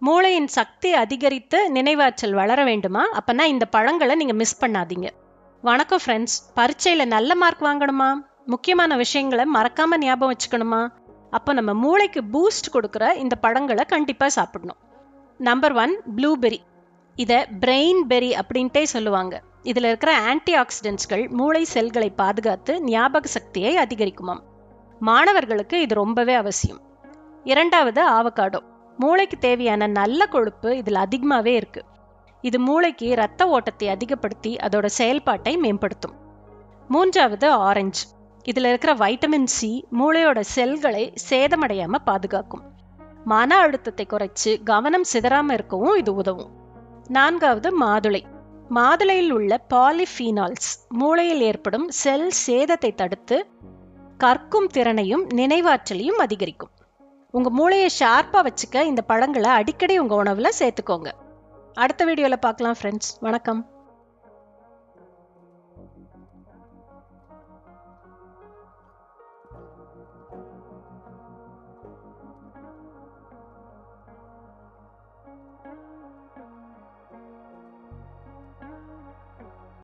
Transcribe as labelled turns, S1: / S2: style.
S1: மூளையின் சக்தி அதிகரித்து நினைவாற்றல் வளர வேண்டுமா? அப்பனா இந்த பழங்களை நீங்க மிஸ் பண்ணாதீங்க. வணக்கம் ஃப்ரெண்ட்ஸ். பரீட்சையில நல்ல மார்க் வாங்கணுமா? முக்கியமான விஷயங்களை மறக்காம ஞாபகம் வச்சுக்கணுமா? அப்போ நம்ம மூளைக்கு பூஸ்ட் கொடுக்குற இந்த பழங்களை கண்டிப்பா சாப்பிடணும். Number 1, blueberry. இதை பிரெயின் பெரி அப்படின்ட்டே சொல்லுவாங்க. இதுல இருக்கிற ஆன்டி ஆக்சிடென்ட்ஸ்கள் மூளை செல்களை பாதுகாத்து ஞாபக சக்தியை அதிகரிக்குமாம். மாணவர்களுக்கு இது ரொம்பவே அவசியம். இரண்டாவது, ஆவகாடோ. மூளைக்கு தேவையான நல்ல கொழுப்பு இதில் அதிகமாகவே இருக்கு. இது மூளைக்கு இரத்த ஓட்டத்தை அதிகப்படுத்தி அதோட செயல்பாட்டை மேம்படுத்தும். மூன்றாவது, ஆரஞ்சு. இதில் இருக்கிற வைட்டமின் சி மூளையோட செல்களை சேதமடையாம பாதுகாக்கும். மன அழுத்தத்தை குறைச்சு கவனம் சிதறாம இருக்கவும் இது உதவும். நான்காவது, மாதுளை. மாதுளையில் உள்ள பாலிஃபீனால்ஸ் மூளையில் ஏற்படும் செல் சேதத்தை தடுத்து கற்கும் திறனையும் நினைவாற்றலையும் அதிகரிக்கும். உங்க மூளையை ஷார்ப்பா வச்சுக்க இந்த பழங்களை அடிக்கடி உங்க உணவுல சேர்த்துக்கோங்க. அடுத்த வீடியோல பார்க்கலாம் ஃப்ரெண்ட்ஸ். வணக்கம்.